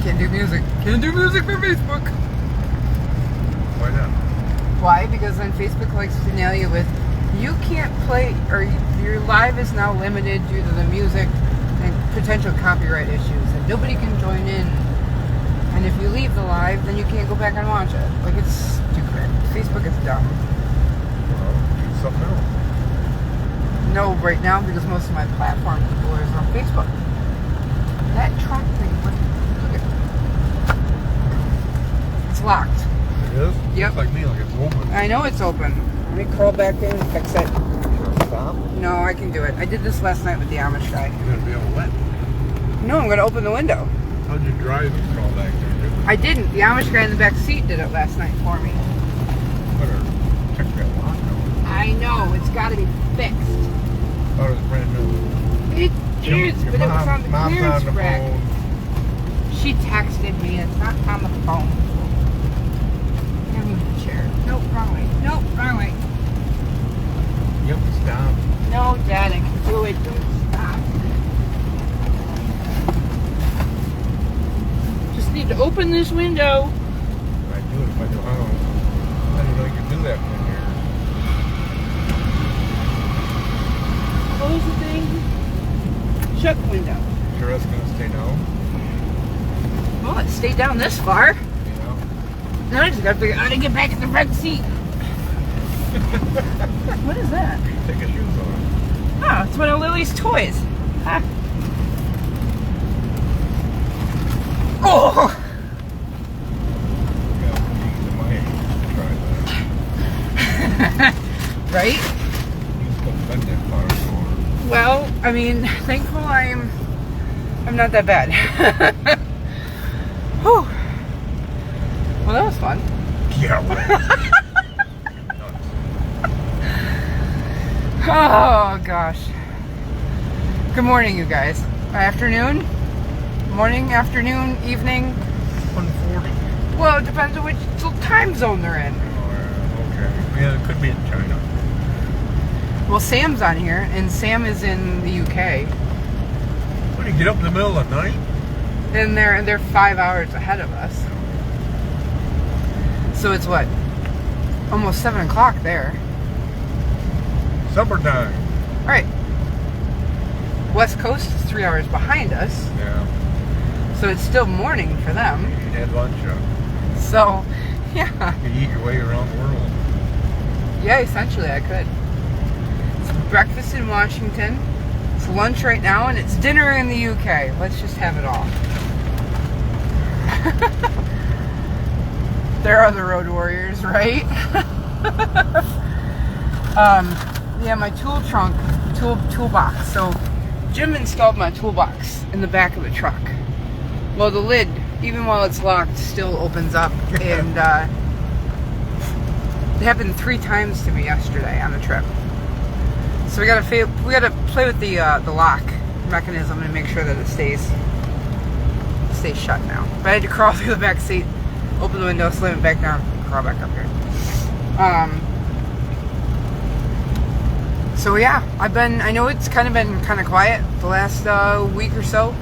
Can't do music. Can't do music for Facebook. Why not? Why? Because then Facebook likes to nail you with, you can't play, or your live is now limited due to the music and potential copyright issues, and nobody can join in. And if you leave the live, then you can't go back and watch it. Like, it's stupid. Facebook is dumb. Well, do something else. No, right now, because most of my platform people is on Facebook. That trunk thing, look at it. It's locked. It is? Yep. It's like me, like it's open. I know it's open. Let me crawl back in and fix it. Should I stop? No, I can do it. I did this last night with the Amish guy. You're going to be able to let. No, I'm going to open the window. How'd you drive and crawl back there? I didn't. The Amish guy in the back seat did it last night for me. Better check that lock out. I know. It's got to be fixed. Thought it was brand new. It is, but it was on the Mom's clearance on the rack. phone. She texted me. It's not on the phone. Give me the chair. Nope, wrong way. Nope, wrong way. Yep, stop. No, Dad, I can do it. Don't stop. Just need to open this window. I do it if I know how. I didn't know you could do that from here. Close the thing. Shut the window. Sure that's going to stay down? Well, it stayed down this far. Yeah. Now I just gotta figure out how to get back in the front seat. What is that? Take your shoes off. Oh, it's one of Lily's toys. Ah. Oh! Yeah, geez, in my age, try that. Right? You just don't bend that far forward. Well, I mean, thankful I'm not that bad. Whew. Well, that was fun. Yeah, right. Oh, gosh. Good morning, you guys. Afternoon? Morning, afternoon, evening? 140. Well, it depends on which time zone they're in. Oh, okay. Yeah, it could be in China. Well, Sam's on here, and Sam is in the UK. What, you get up in the middle of the night? And they're 5 hours ahead of us. So it's what? Almost 7 o'clock there. Summertime. Right. West Coast is 3 hours behind us. Yeah. So it's still morning for them. You had lunch up. So, yeah. You could eat your way around the world. Yeah, essentially I could. It's breakfast in Washington. It's lunch right now, and it's dinner in the UK. Let's just have it all. There are the road warriors, right? Yeah, my toolbox. So Jim installed my toolbox in the back of the truck. Well, the lid, even while it's locked, still opens up, and it happened 3 times to me yesterday on the trip. So we gotta play with the lock mechanism and make sure that it stays shut now. But I had to crawl through the back seat, open the window, slam it back down, crawl back up here. So yeah, I know it's been kind of quiet the last week or so.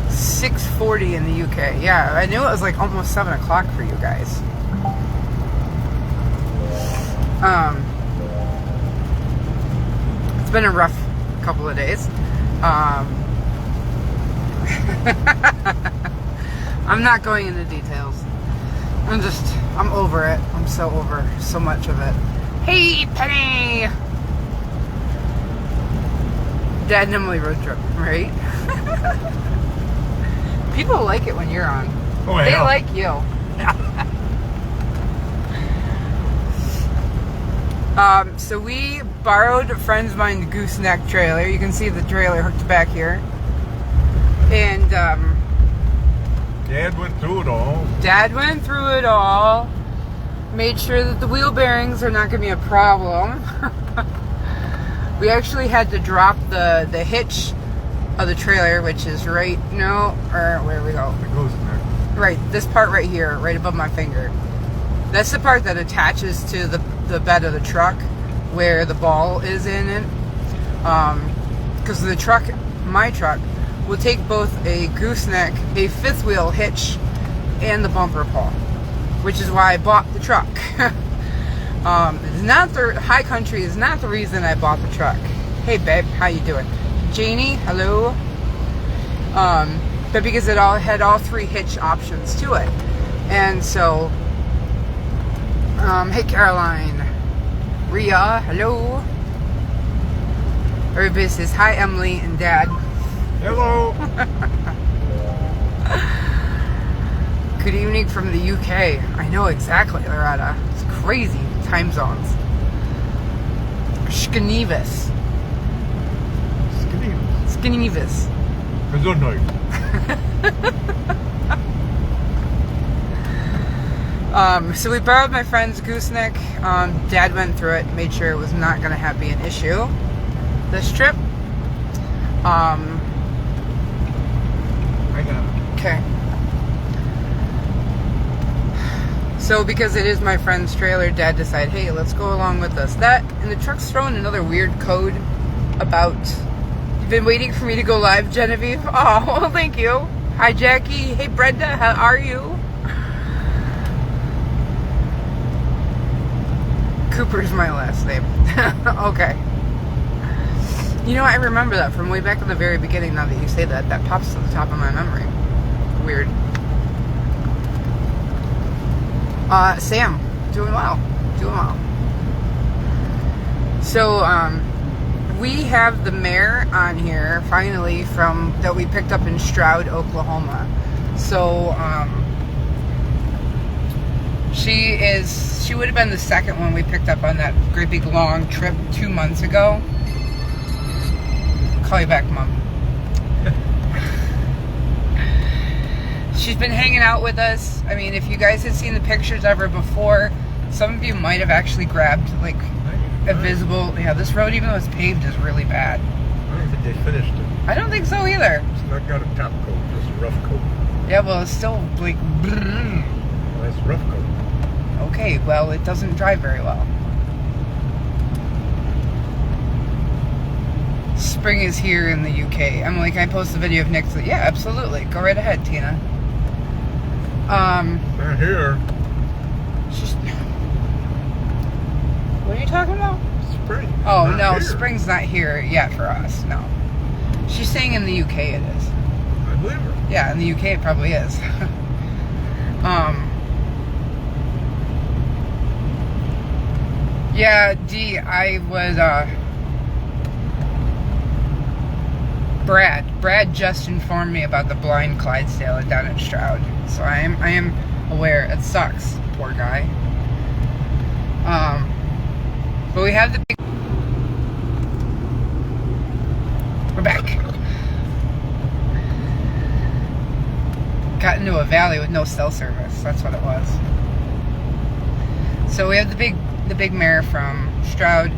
6:40 in the UK. Yeah, I knew it was like almost 7 o'clock for you guys. It's been a rough couple of days. I'm not going into details. I'm over it. I'm so over so much of it. Hey, Penny! Dad and Emily road trip, right? People like it when you're on. Oh, They yeah. like you. So we borrowed a friend's mine gooseneck trailer. You can see the trailer hooked back here. And Dad went through it all. Dad went through it all. Made sure that the wheel bearings are not going to be a problem. We actually had to drop the hitch of the trailer, which is where we go? It goes in there. Right, this part right here, right above my finger. That's the part that attaches to the bed of the truck where the ball is in it. Because my truck will take both a gooseneck, a fifth wheel hitch, and the bumper pull, which is why I bought the truck. It's not the High Country is not the reason I bought the truck. Hey babe, how you doing? Janie, hello. But because it had all three hitch options to it, and so, hey Caroline, Rhea, hello. Everybody says hi, Emily and Dad. Hello. Good evening from the UK. I know exactly, Loretta. It's crazy time zones. Sknevis. Sknevis. Good night. So we borrowed my friend's gooseneck. Dad went through it, made sure it was not going to be an issue this trip. I got it. Okay. So because it is my friend's trailer, Dad decided, hey, let's go along with us. That, and the truck's throwing another weird code about, you've been waiting for me to go live, Genevieve? Oh, well, thank you. Hi, Jackie. Hey, Brenda, how are you? Cooper's my last name. Okay. You know, I remember that from way back in the very beginning. Now that you say that, that pops to the top of my memory. Weird. Sam, doing well. Doing well. So, we have the mare on here, finally, that we picked up in Stroud, Oklahoma. So, she would have been the second one we picked up on that great big long trip 2 months ago. Call you back, Mom. She's been hanging out with us. I mean, if you guys had seen the pictures of her before, some of you might have actually grabbed, like, a visible... Yeah, this road, even though it's paved, is really bad. I don't think they finished it. I don't think so either. It's not got a top coat, just a rough coat. Yeah, well, it's still, like... Well, that's a rough coat. Okay, well, it doesn't drive very well. Spring is here in the UK. I'm like, can I post a video of Nick's? Yeah, absolutely. Go right ahead, Tina. Not here. What are you talking about? Spring. Oh, Not no, here. spring's not here yet for us, no. She's saying in the UK it is. I believe her. Yeah, in the UK it probably is. Yeah, Dee, I was, Brad just informed me about the blind Clydesdale down at Stroud. So I am aware. It sucks, poor guy. But we have the big... We're back. Got into a valley with no cell service. That's what it was. So we have the big mare from Stroud.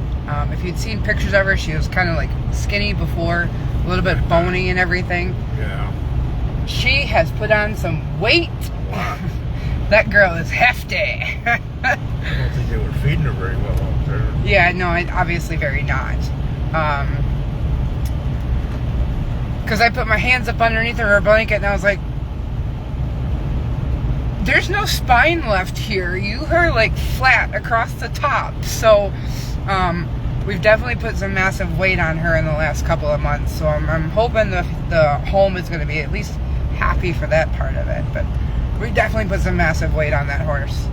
If you'd seen pictures of her, she was kind of like skinny before, a little bit bony and everything. Yeah. She has put on some weight. Wow. That girl is hefty. I don't think they were feeding her very well out there. Yeah, no, obviously very not. Because I put my hands up underneath her blanket and I was like, there's no spine left here. Her like flat across the top. So, we've definitely put some massive weight on her in the last couple of months. So I'm hoping the home is going to be at least happy for that part of it. But we definitely put some massive weight on that horse.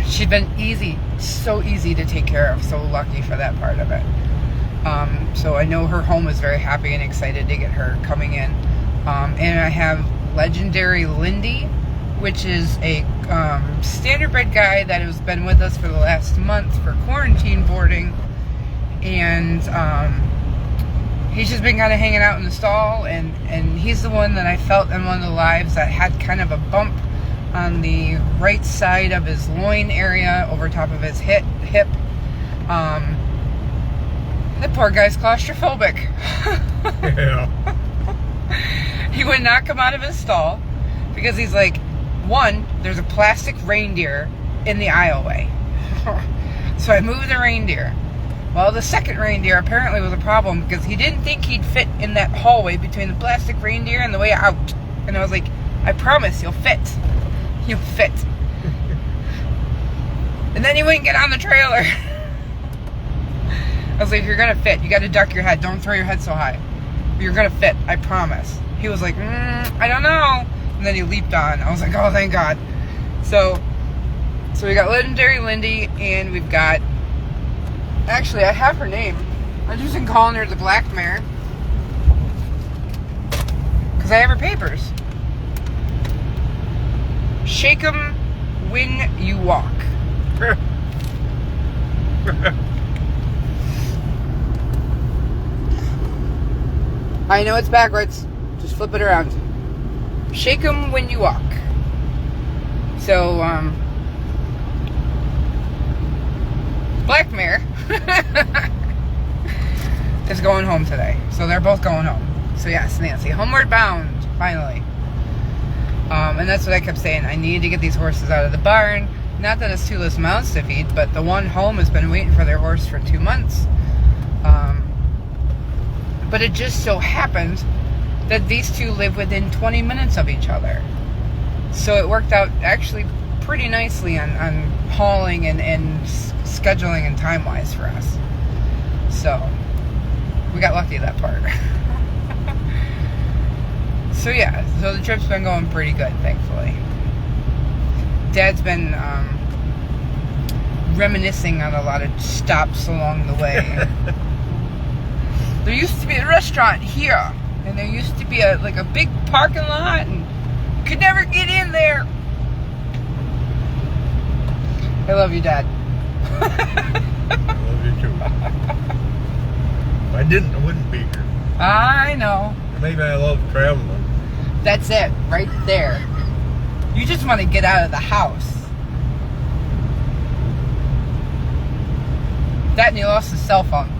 She's been so easy to take care of. So lucky for that part of it. So I know her home is very happy and excited to get her coming in. And I have Legendary Lindy, which is a standardbred guy that has been with us for the last month for quarantine boarding, and he's just been kind of hanging out in the stall, and he's the one that I felt in one of the lives that had kind of a bump on the right side of his loin area over top of his hip. The poor guy's claustrophobic. Yeah. He would not come out of his stall because he's like, one, there's a plastic reindeer in the aisleway. So I moved the reindeer. Well, the second reindeer apparently was a problem because he didn't think he'd fit in that hallway between the plastic reindeer and the way out. And I was like, I promise you'll fit. You'll fit. And then he wouldn't get on the trailer. I was like, you're going to fit. You got to duck your head. Don't throw your head so high. You're going to fit. I promise. He was like, I don't know. And then he leaped on. I was like, oh, thank God. So we got Legendary Lindy, and we've got... Actually, I have her name. I've just been calling her the Black Mare. Because I have her papers. Shake 'em when you walk. I know it's backwards. Just flip it around. Shake 'em when you walk. So, Black Mare is going home today. So they're both going home. So yes, Nancy, homeward bound, finally. And that's what I kept saying. I need to get these horses out of the barn. Not that it's toothless mouths to feed, but the one home has been waiting for their horse for 2 months. But it just so happened that these two live within 20 minutes of each other. So it worked out actually pretty nicely on hauling and scheduling and time-wise for us. So we got lucky that part. So yeah, so the trip's been going pretty good, thankfully. Dad's been reminiscing on a lot of stops along the way. There used to be a restaurant here, and there used to be a big parking lot, and you could never get in there. I love you, Dad. I love you too. If I didn't, I wouldn't be here. I know. Maybe I love traveling. That's it, right there. You just want to get out of the house. That and he lost his cell phone.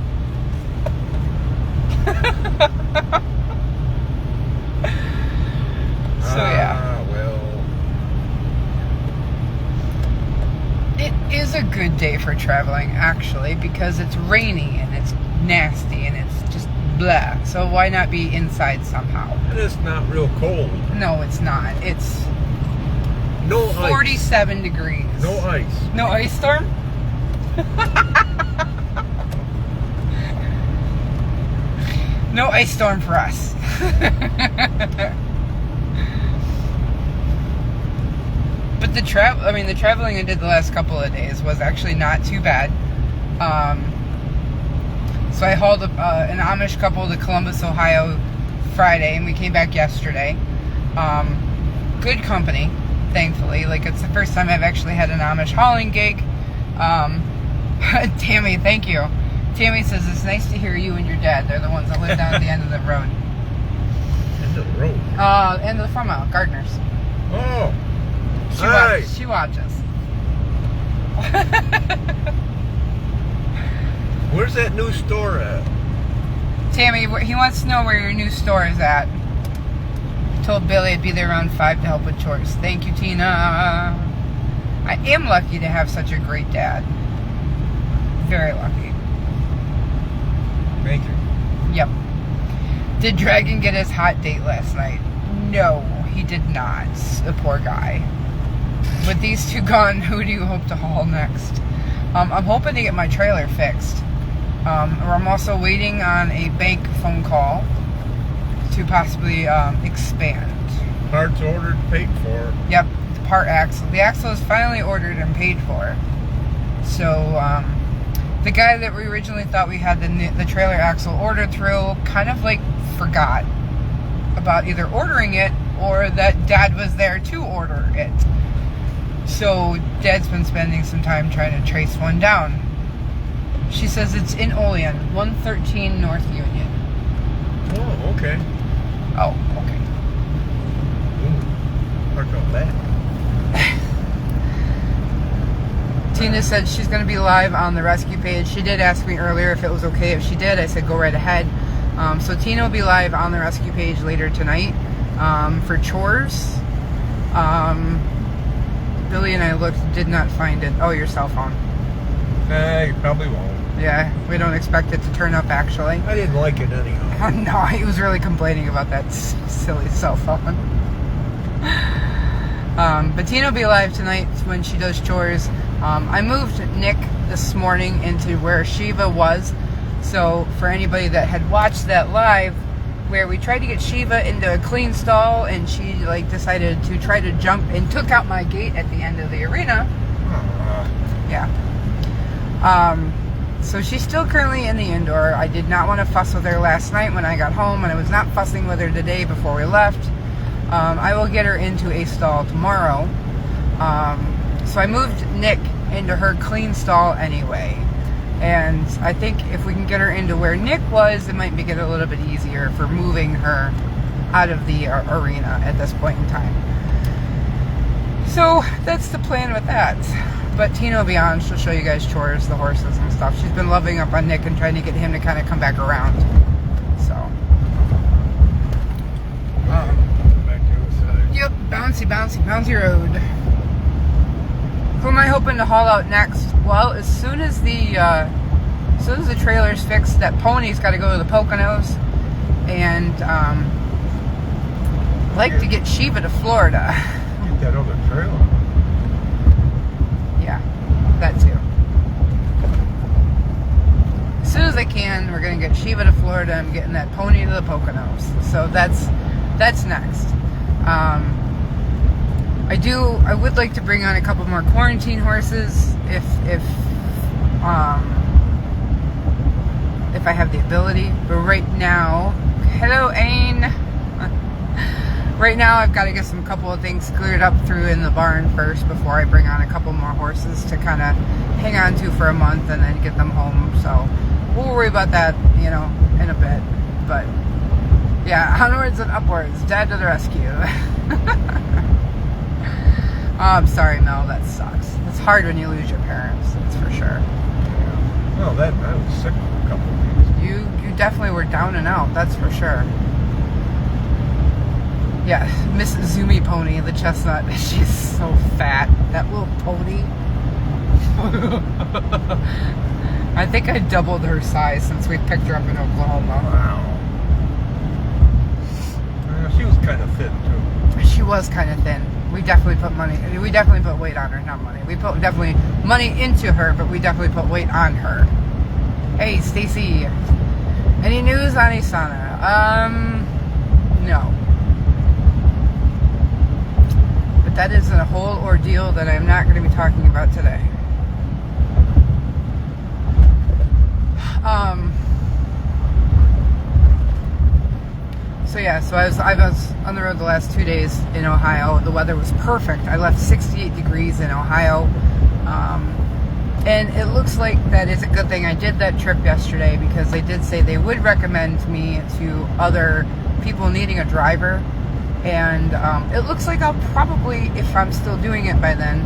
So yeah. Well. It is a good day for traveling, actually, because it's rainy and it's nasty and it's just blah. So why not be inside somehow? And it's not real cold. No, it's not. It's No 47 degrees. No ice. No ice storm? No ice storm for us. But the traveling I did the last couple of days was actually not too bad. So I hauled an Amish couple to Columbus, Ohio Friday, and we came back yesterday. Good company, thankfully. It's the first time I've actually had an Amish hauling gig. Tammy, thank you. Tammy says it's nice to hear you and your dad. They're the ones that live down at the end of the road. End of the road? End of the farm out, Gardeners. Oh. Hi. She watches. Where's that new store at? Tammy, he wants to know where your new store is at. Told Billy I'd be there around 5 to help with chores. Thank you, Tina. I am lucky to have such a great dad. Very lucky. Thank you. Yep. Did Dragon get his hot date last night? No, he did not. The poor guy. With these two gone, who do you hope to haul next? I'm hoping to get my trailer fixed. Or I'm also waiting on a bank phone call to possibly expand. Parts ordered, paid for. Yep, the part axle. The axle is finally ordered and paid for. So, the guy that we originally thought we had the trailer axle ordered through kind of forgot about either ordering it or that Dad was there to order it. So Dad's been spending some time trying to trace one down. She says it's in Olean, 113 North Union. Oh, okay. Oh, okay. Ooh, hard about that. Tina said she's going to be live on the rescue page. She did ask me earlier if it was okay if she did. I said go right ahead. So Tina will be live on the rescue page later tonight for chores. Billy and I looked, did not find it. Oh, your cell phone. Nah, you probably won't. Yeah, we don't expect it to turn up, actually. I didn't like it anyhow. No, he was really complaining about that silly cell phone. But Tina will be alive tonight when she does chores. I moved Nick this morning into where Shiva was. So for anybody that had watched that live, where we tried to get Shiva into a clean stall, and she decided to try to jump and took out my gate at the end of the arena. Yeah. So she's still currently in the indoor. I did not want to fuss with her last night when I got home, and I was not fussing with her today before we left. I will get her into a stall tomorrow. So I moved Nick into her clean stall anyway. And I think if we can get her into where Nick was, it might make it a little bit easier for moving her out of the arena at this point in time. So that's the plan with that. But Tina will be on. She'll show you guys chores, the horses and stuff. She's been loving up on Nick and trying to get him to kind of come back around. So. Yep, bouncy road. Who am I hoping to haul out next? Well, as soon as the trailer's fixed, that pony's got to go to the Poconos, and like to get Shiva to Florida. Get that other trailer. Yeah, that too. As soon as I can, we're gonna get Shiva to Florida. I'm getting that pony to the Poconos. So that's next. I would like to bring on a couple more quarantine horses if I have the ability. But right now, hello, Ain. Right now, I've got to get some couple of things cleared up through in the barn first before I bring on a couple more horses to kind of hang on to for a month and then get them home. So we'll worry about that, in a bit. But yeah, onwards and upwards. Dad to the rescue. Oh, I'm sorry, Mel. That sucks. It's hard when you lose your parents. That's for sure. Yeah. Well, I was sick for a couple of weeks. You definitely were down and out. That's for sure. Yeah, Miss Zumi Pony, the chestnut. She's so fat. That little pony. I think I doubled her size since we picked her up in Oklahoma. Wow. She was kind of thin too. She was kind of thin. We definitely put weight on her, not money. We put definitely money into her, but we definitely put weight on her. Hey, Stacy. Any news on Asana? No. But that is a whole ordeal that I'm not going to be talking about today. So I was on the road the last 2 days in Ohio. The weather was perfect. I left 68 degrees in Ohio. And it looks like that is a good thing I did that trip yesterday, because they did say they would recommend me to other people needing a driver. And it looks like I'll probably, if I'm still doing it by then,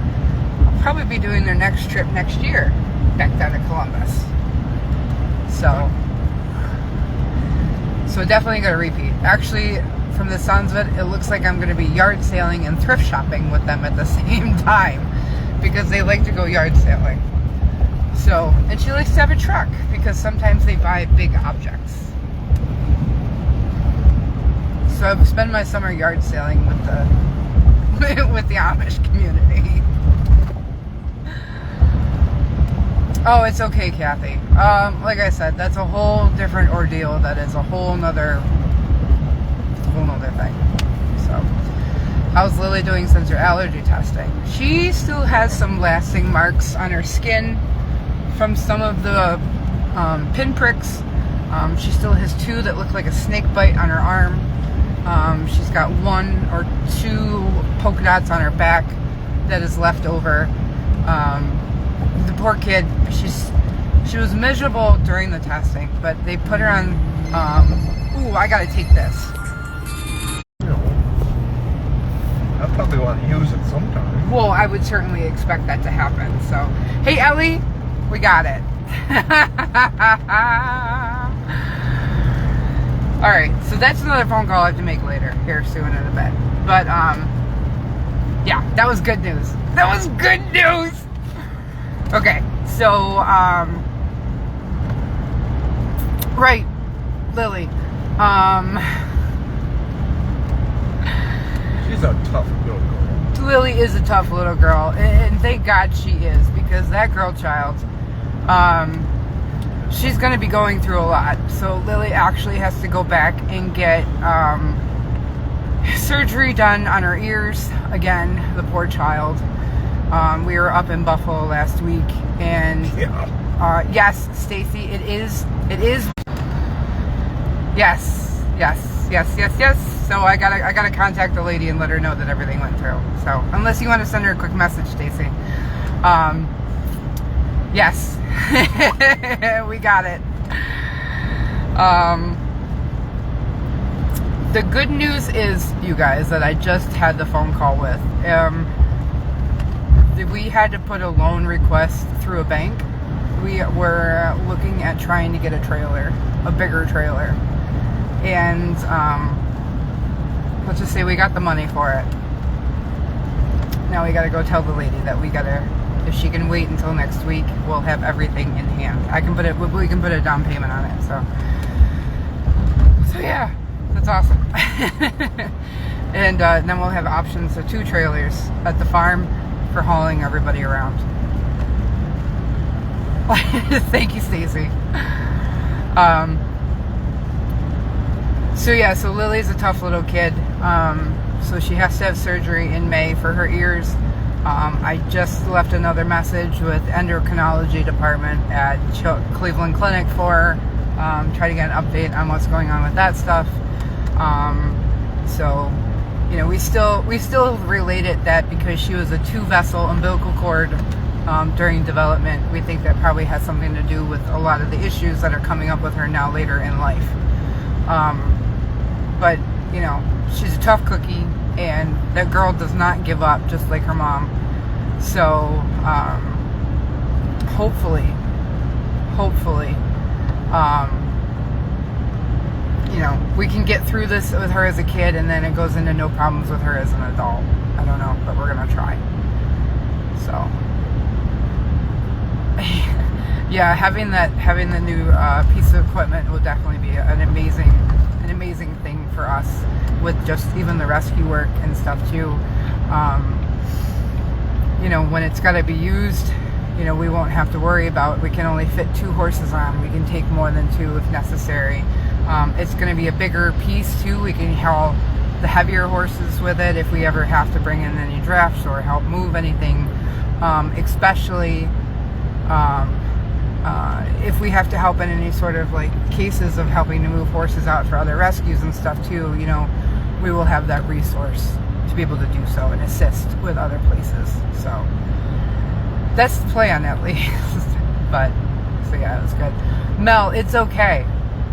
I'll probably be doing their next trip next year back down to Columbus. So definitely going to repeat. Actually, from the sounds of it, it looks like I'm going to be yard sailing and thrift shopping with them at the same time, because they like to go yard sailing. So, and she likes to have a truck because sometimes they buy big objects. So I've spent my summer yard sailing with the Amish community. Oh, it's okay, Kathy. Like I said, that's a whole different ordeal. That is a whole nother thing. So, how's Lily doing since her allergy testing? She still has some lasting marks on her skin from some of the pinpricks. She still has 2 that look like a snake bite on her arm. She's got 1 or 2 polka dots on her back that is left over. The poor kid, she was miserable during the testing, but they put her on, ooh, I gotta take this. I probably want to use it sometime. Well, I would certainly expect that to happen, so. Hey, Ellie, we got it. Alright, so that's another phone call I have to make later, here soon in a bit. But, yeah, that was good news. That was good news! Okay, so, Right, Lily. She's a tough little girl. Lily is a tough little girl, and thank God she is, because that girl child, she's going to be going through a lot. So Lily actually has to go back and get surgery done on her ears again. The poor child. We were up in Buffalo last week, and yes, Stacy, it is. Yes. So I gotta contact the lady and let her know that everything went through. So unless you want to send her a quick message, Stacy. Yes, we got it. The good news is, you guys, that I just had the phone call with. We had to put a loan request through a bank. We were looking at trying to get a trailer, a bigger trailer. And let's just say we got the money for it. Now we gotta go tell the lady that if she can wait until next week, we'll have everything in hand. We can put a down payment on it. So yeah, that's awesome. And then we'll have options of 2 trailers at the farm for hauling everybody around. Thank you, Stacy. So Lily's a tough little kid. So she has to have surgery in May for her ears. I just left another message with endocrinology department at Cleveland Clinic for her. Try to get an update on what's going on with that stuff. So, you know, we still relate it that because she was a 2-vessel umbilical cord during development, we think that probably has something to do with a lot of the issues that are coming up with her now later in life. But, you know, she's a tough cookie, and that girl does not give up, just like her mom. So, hopefully, you know, we can get through this with her as a kid, and then it goes into no problems with her as an adult. I don't know, but we're gonna try. So, yeah, having the new piece of equipment will definitely be an amazing thing for us, with just even the rescue work and stuff too. You know, when it's got to be used, you know, we won't have to worry about. We can only fit 2 horses on. We can take more than 2 if necessary. It's going to be a bigger piece too. We can haul the heavier horses with it if we ever have to bring in any drafts or help move anything, especially if we have to help in any sort of like cases of helping to move horses out for other rescues and stuff too. You know, we will have that resource to be able to do so and assist with other places. So that's the plan, at least. But so yeah, it was good. Mel, it's okay.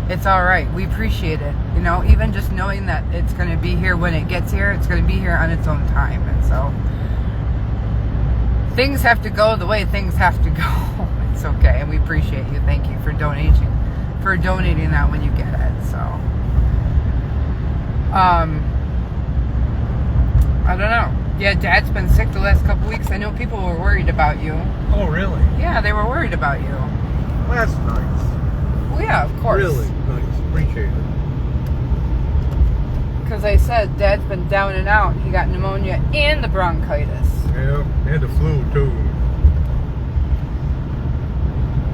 It's all right. We appreciate it. You know, even just knowing that it's going to be here when it gets here, it's going to be here on its own time. And so things have to go the way things have to go. It's okay, and we appreciate you. Thank you for donating that when you get it. So I don't know. Yeah, Dad's been sick the last couple weeks. I know people were worried about you. Oh, really? Yeah, they were worried about you. Well, that's nice. Well, yeah, of course. Really nice. Appreciate it. Because I said Dad's been down and out. He got pneumonia and the bronchitis. Yeah, and the flu too.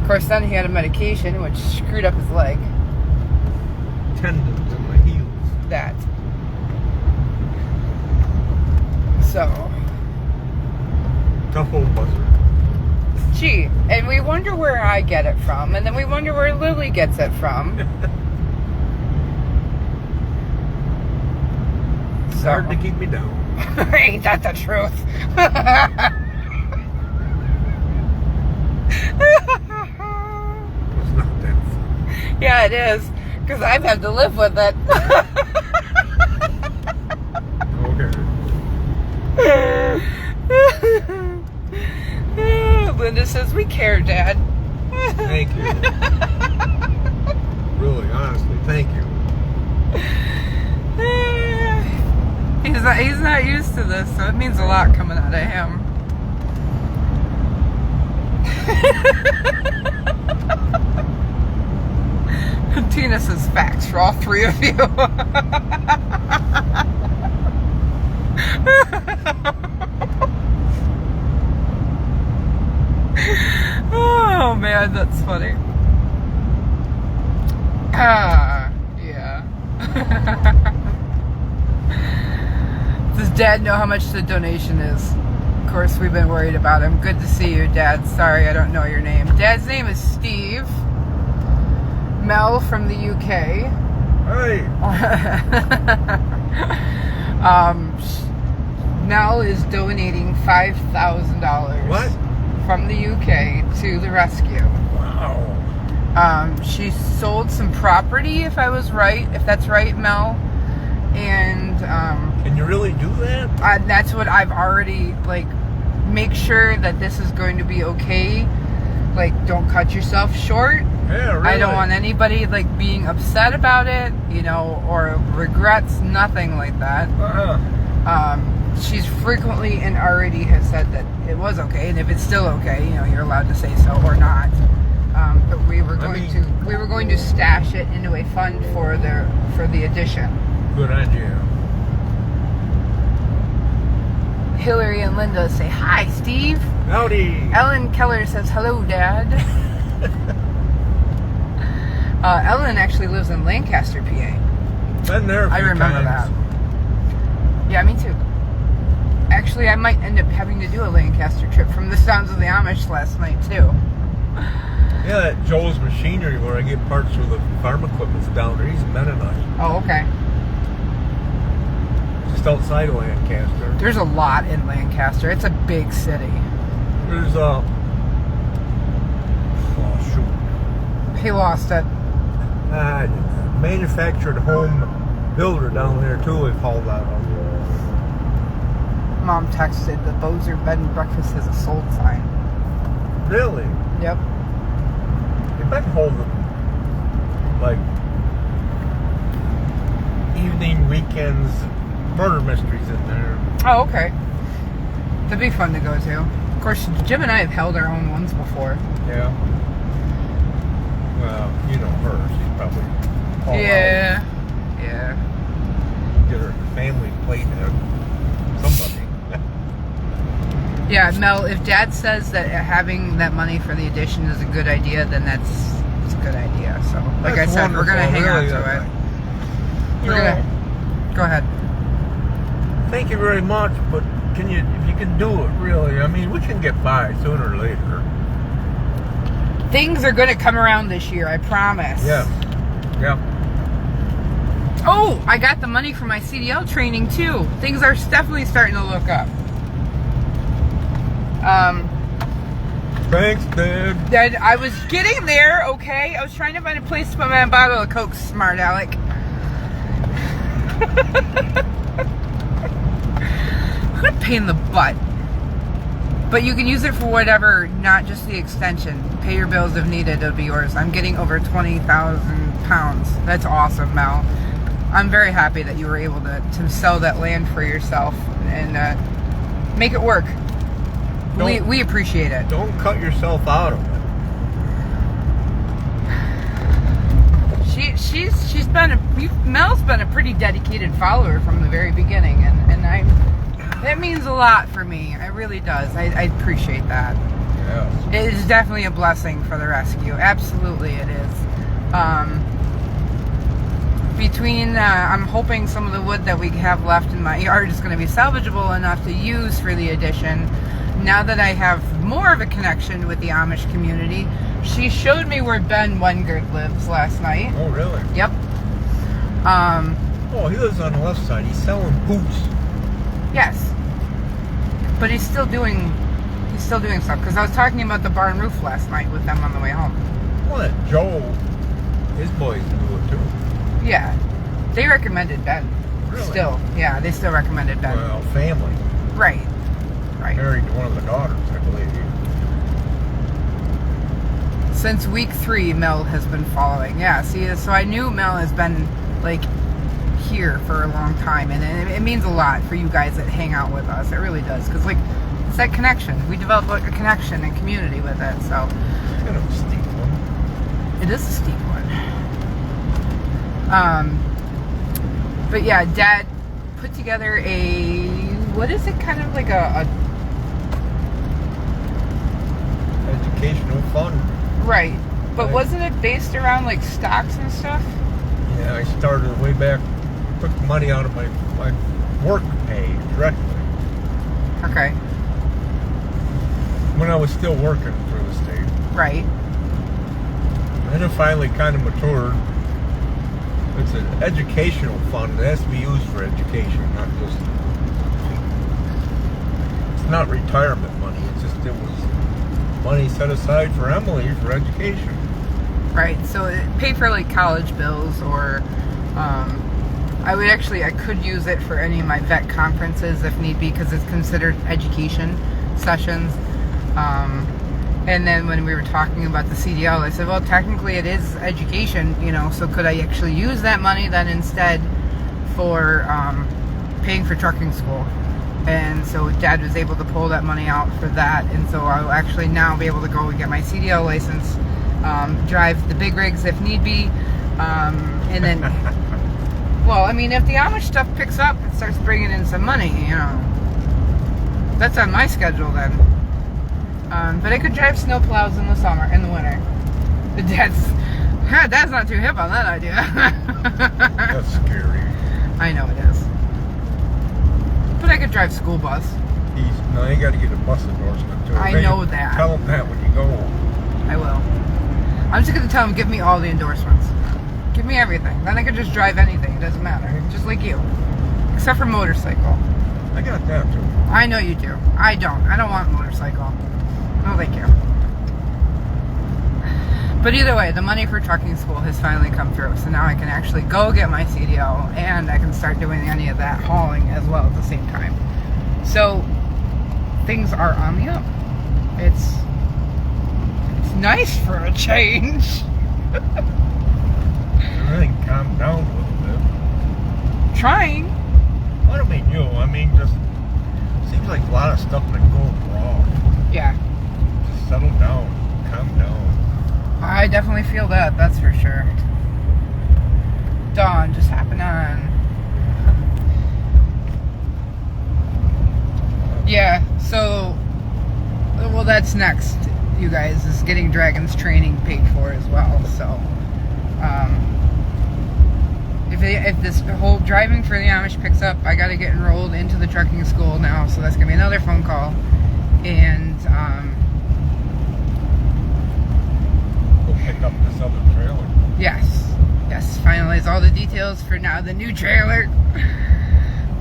Of course, then he had a medication which screwed up his leg. Tendons in my heels. That. So. Tough old buzzer. Gee, and we wonder where I get it from, and then we wonder where Lily gets it from. It's hard to keep me down. Ain't that the truth? It's not that fun. Yeah, it is, because I've had to live with it. Okay. Linda says, we care, Dad. Thank you. Really, honestly, thank you. He's not used to this, so it means a lot coming out of him. Tina says facts for all three of you. Oh man, that's funny. Yeah. Does Dad know how much the donation is? Of course, we've been worried about him. Good to see you, Dad. Sorry, I don't know your name. Dad's name is Steve. Mel from the UK. Hey. Mel is donating $5,000. What? From the UK to the rescue. Wow. She sold some property, if that's right, Mel. And Can you really do that? that's what I've already, make sure that this is going to be okay. Don't cut yourself short. Yeah, really. I don't want anybody, being upset about it, or regrets, nothing like that. She's frequently and already has said that it was okay, and if it's still okay, you're allowed to say so or not. But we were going to stash it into a fund for the addition. Good idea. Hillary and Linda say hi, Steve. Howdy. Ellen Keller says hello, Dad. Ellen actually lives in Lancaster, PA. Been there a few I remember times. that. Yeah, me too. Actually, I might end up having to do a Lancaster trip from the sounds of the Amish last night, too. Yeah, that Joel's Machinery where I get parts for the farm equipment's down there. He's in Mennonite. Oh, okay. Just outside of Lancaster. There's a lot in Lancaster. It's a big city. There's a... Oh, shoot. He lost it. Manufactured home builder down there, too, we call that up. Mom texted the Bozer bed and breakfast has a sold sign. Really? Yep. They've been holding, evening, weekends, murder mysteries in there. Oh, okay. That'd be fun to go to. Of course, Jim and I have held our own ones before. Yeah. Well, you know her. She's probably all Yeah. Yeah. out. Get her family plate at somebody. Yeah, Mel, if Dad says that having that money for the addition is a good idea, then it's a good idea. So, like That's I said, we're going to hang really, on to it. You We're know, going to... Go ahead. thank you very much, but if you can do it, really, I mean, we can get by sooner or later. Things are going to come around this year, I promise. Yeah. Yeah. Oh, I got the money for my CDL training, too. Things are definitely starting to look up. Thanks, Dad. Dad, I was getting there, okay? I was trying to find a place to put my bottle of Coke, smart Alec. What a pain in the butt. But you can use it for whatever, not just the extension. Pay your bills if needed, it'll be yours. I'm getting over 20,000 pounds. That's awesome, Mel. I'm very happy that you were able to sell that land for yourself and make it work. We appreciate it. Don't cut yourself out of it. She's been Mel's been a pretty dedicated follower from the very beginning, and that means a lot for me. It really does. I appreciate that. Yes. It is definitely a blessing for the rescue. Absolutely, it is. I'm hoping some of the wood that we have left in my yard is going to be salvageable enough to use for the addition. Now that I have more of a connection with the Amish community, she showed me where Ben Wengert lives last night. Oh, really? Yep. Oh, he lives on the left side. He's selling boots. Yes. But he's still doing stuff. Because I was talking about the barn roof last night with them on the way home. What? Joe, his boys do it too. Yeah. They recommended Ben. Really? Still. Yeah, they still recommended Ben. Well, family. Right. Married to one of the daughters, I believe. Since week 3, Mel has been following. Yeah, see, so I knew Mel has been, here for a long time. And it means a lot for you guys that hang out with us. It really does. Because, it's that connection. We develop, a connection and community with it, so. It's kind of a steep one. It is a steep one. But yeah, Dad put together what is it, kind of like a educational fund. right, but Right. wasn't it based around like stocks and stuff? Yeah, I started way back, took money out of my work pay directly Okay, when I was still working for the state. right. And it finally kind of matured. It's an educational fund. It has to be used for education, not just. It's not retirement money. It's just it was money set aside for Emily for education. Right, so it paid for like college bills, or I could use it for any of my vet conferences if need be, because it's considered education sessions. And then when we were talking about the CDL, I said, well, technically it is education, so could I actually use that money then instead for paying for trucking school? And so Dad was able to pull that money out for that, and so I'll actually now be able to go and get my CDL license, drive the big rigs if need be, and then, well, I mean, if the Amish stuff picks up and starts bringing in some money, that's on my schedule then. But I could drive snow plows in the winter. Dad's not too hip on that idea. That's scary. I know it is. But I could drive school bus. No, you got to get a bus endorsement too. I know that. Tell them that when you go. I will. I'm just going to tell him, give me all the endorsements. Give me everything. Then I could just drive anything. It doesn't matter. Just like you. Except for motorcycle. I got that too. I know you do. I don't. I don't want motorcycle. No, thank you. But either way, the money for trucking school has finally come through. So now I can actually go get my CDL, and I can start doing any of that hauling as well at the same time. So things are on the up. It's nice for a change. Everything calmed down a little bit. Trying. I don't mean you. I mean just seems like a lot of stuff been going wrong. Yeah. Just settle down, calm down. I definitely feel that. That's for sure. Dawn just happened on. Yeah. So, well, that's next. You guys is getting Dragon's training paid for as well. So, if this whole driving for the Amish picks up, I got to get enrolled into the trucking school now. So that's gonna be another phone call, and We'll pick up this other trailer. yes, finalize all the details for now the new trailer,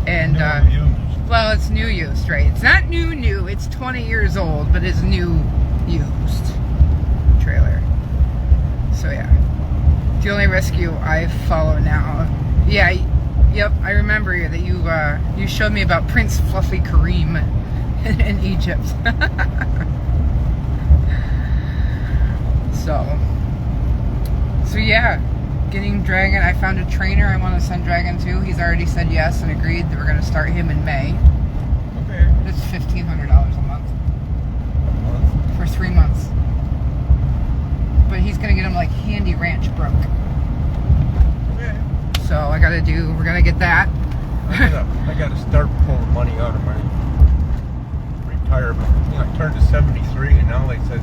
and Used. well, it's new used, right? It's not new. It's 20 years old, but it's new used trailer. So yeah. The only rescue I follow now. Yeah, yep, I remember that you showed me about Prince Fluffy Kareem in Egypt. So yeah, getting Dragon. I found a trainer I want to send Dragon to. He's already said yes and agreed that we're going to start him in May. Okay. It's $1,500 a month for 3 months. But he's going to get him like Handy Ranch broke. Okay. So we're gonna get that. I gotta start pulling money out of my retirement. I turned to 73 and now they said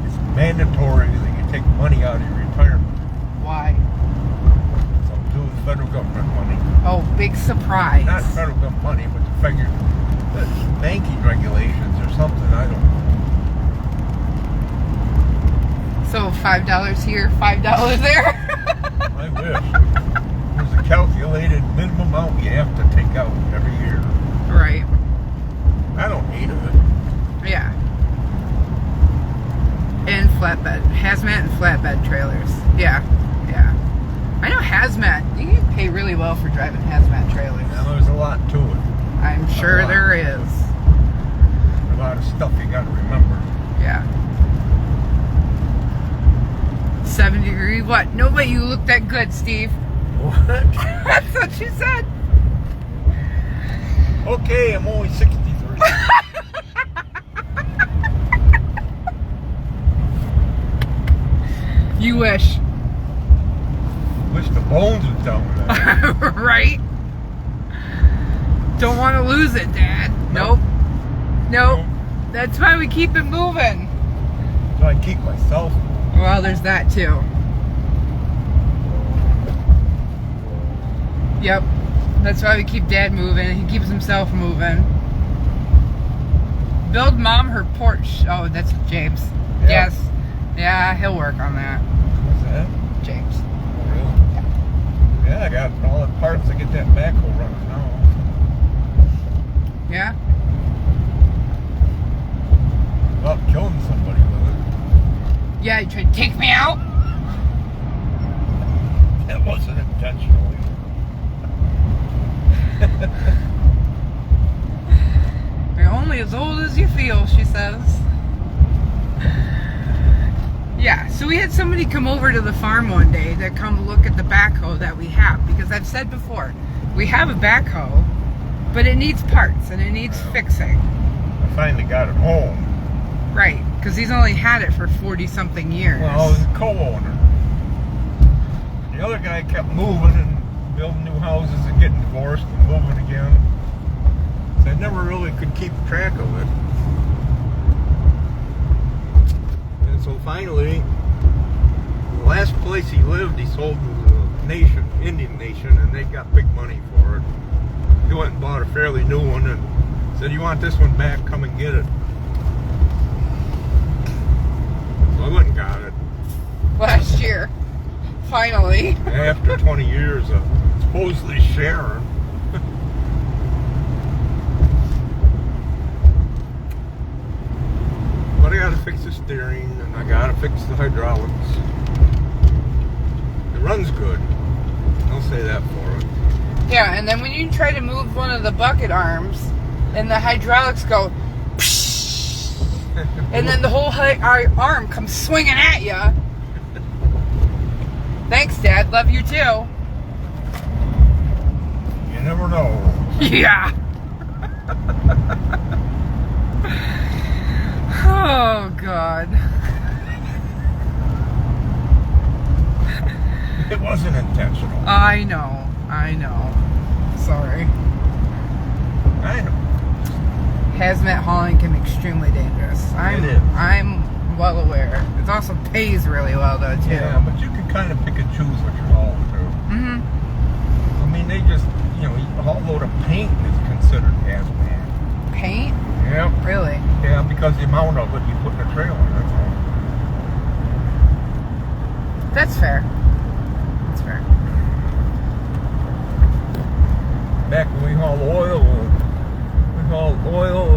it's mandatory that you take money out of your retirement. Why? Something to do with federal government money. Oh, big surprise. Not federal government money, but the banking regulations or something, I don't know. So $5 here, $5 there. I wish. There's a calculated minimum amount you have to take out every year. Right. I don't need it. Yeah. And flatbed, hazmat and flatbed trailers. Yeah. I know hazmat. You can pay really well for driving hazmat trailers. Now there's a lot to it. I'm sure there is. A lot of stuff you gotta remember. Yeah. 7-degree what? No way you look that good, Steve. What? That's what she said. Okay, I'm only 63. You wish. Wish to the bones is down there. Right? Don't want to lose it, Dad. Nope. That's why we keep it moving. So I keep myself moving. Well, there's that too. Yep. That's why we keep Dad moving. He keeps himself moving. Build Mom her porch. Oh, that's James. Yeah. Yes. Yeah, he'll work on that. What's that? James. Oh, really? Yeah, I got all the parts to get that backhoe running now. Yeah? Well, killing somebody with it. Yeah, you tried to take me out? That wasn't intentional. You're only as old as you feel, she says. Yeah, so we had somebody come over to the farm one day to come look at the backhoe that we have. Because I've said before, we have a backhoe, but it needs parts and it needs fixing. I finally got it home. Right, because he's only had it for 40-something years. Well, I was a co-owner. The other guy kept moving and building new houses and getting divorced and moving again. So I never really could keep track of it. And so finally, the last place he lived, he sold to the nation, Indian nation, and they got big money for it. He went and bought a fairly new one and said, "You want this one back? Come and get it." So I went and got it. Last year. Finally. After 20 years of supposedly sharing. But I gotta fix the steering and I gotta fix the hydraulics. It runs good. I'll say that for it. Yeah, and then when you try to move one of the bucket arms, and the hydraulics go, psh, and then the whole arm comes swinging at you. Thanks, Dad. Love you too. You never know. Yeah. Oh, God. It wasn't intentional. I know. Sorry. I know. Hazmat hauling can be extremely dangerous. It is. I'm well aware. It also pays really well, though, too. Yeah, but you can kind of pick and choose what you're hauling to. Mm-hmm. I mean, they just, a whole load of paint is considered hazmat. Paint? Yeah. Really? Yeah, because the amount of it you put in a trailer, that's all. That's fair. That's fair. Back when we hauled oil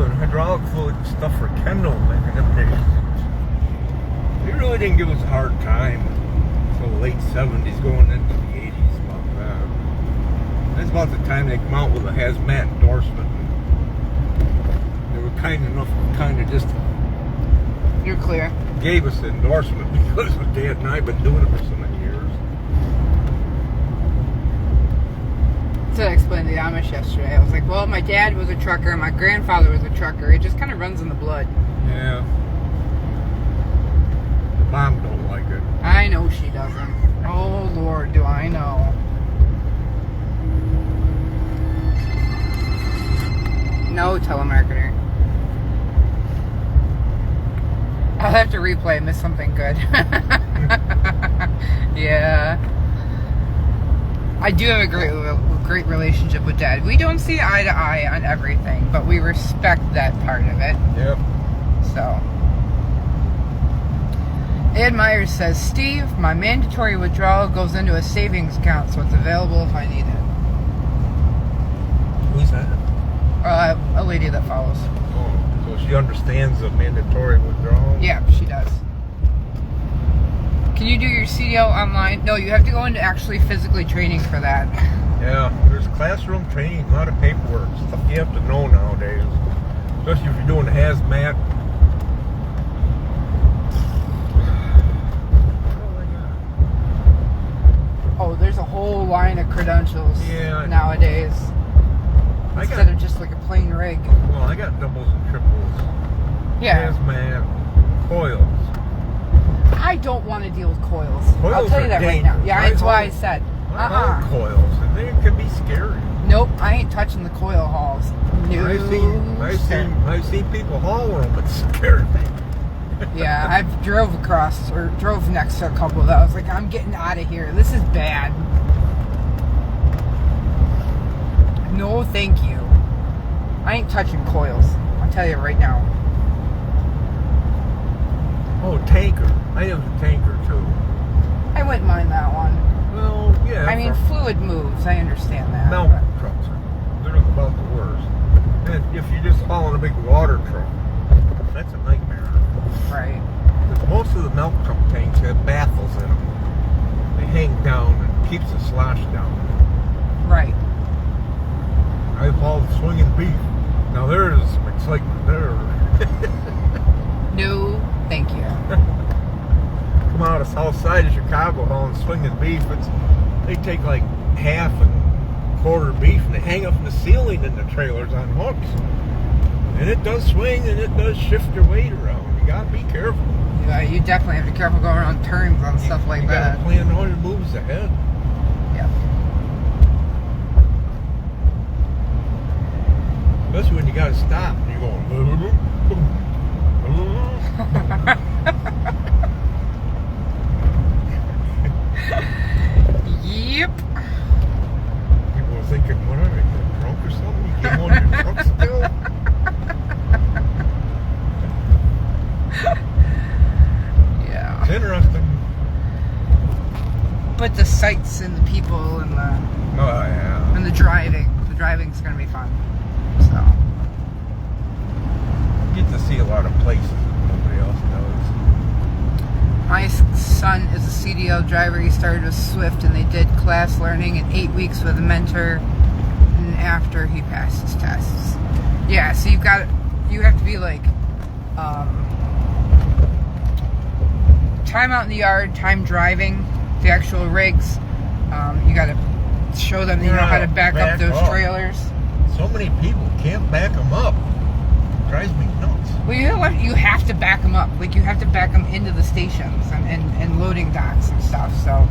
and hydraulic fluid and stuff for Kendall back in them days. They really didn't give us a hard time until the late 70s going into the 80s about that. That's about the time they come out with a hazmat endorsement. They were kind of just You're clear. gave us the endorsement because Dad and I have been doing it for so many years. To explain to the Amish yesterday, I was like, well, my dad was a trucker, my grandfather was a trucker. It just kind of runs in the blood. Yeah. The mom don't like it. I know she doesn't. Oh, Lord, do I know. No telemarketer. I'll have to replay, miss something good. Yeah. I do have a great relationship with Dad. We don't see eye to eye on everything, but we respect that part of it. Yep. So. Ed Myers says, Steve, my mandatory withdrawal goes into a savings account, so it's available if I need it. Who's that? A lady that follows. Oh, so she understands the mandatory withdrawal? Yeah, she does. Can you do your CDL online? No, you have to go into actually physically training for that. Yeah, there's classroom training, a lot of paperwork, stuff you have to know nowadays. Especially if you're doing hazmat. Oh, there's a whole line of credentials nowadays. Instead of just like a plain rig. Well, I got doubles and triples. Yeah. Hazmat, coils. I don't want to deal with coils. Coils I'll tell you are that right now. dangerous. Yeah, that's why I said. Power coils, and they can be scary. Nope, I ain't touching the coil hauls. No. I've seen people haul them. It's scary. Yeah, I've drove next to a couple that I was like, I'm getting out of here. This is bad. No, thank you. I ain't touching coils. I'll tell you right now. Oh, tanker. I have a tanker too. I wouldn't mind that one. Well, yeah. I mean, fluid moves. I understand that. Milk trucks. They're about the worst. And if you just haul in a big water truck, that's a nightmare. Right. Because most of the milk truck tanks have baffles in them. They hang down and keeps the slosh down. Right. I've hauled swinging beef. Now there's excitement there. No, thank you. Come out of the south side of Chicago hauling swinging beef. They take like half and quarter beef and they hang up in the ceiling in the trailers on hooks. And it does swing and it does shift your weight around. You gotta be careful. Yeah, you definitely have to be careful going around turns on stuff like that. You gotta plan all your moves ahead. Yep. Especially when you gotta stop and you're going. Yep. People are thinking, what are they, drunk or something? You came on your truck still? Yeah. It's interesting. But the sights and the people and the driving's gonna be fun. So You get to see a lot of places that nobody else knows. my son is a CDL driver. He started with Swift, and they did class learning in 8 weeks with a mentor. And after he passed his tests, yeah. So you have to be like time out in the yard, time driving, the actual rigs. You got to show them that you know how to back up those trailers. So many people can't back them up. It drives me nuts. Well, you know what? You have to back them up. Like, you have to back them into the stations and loading docks and stuff. So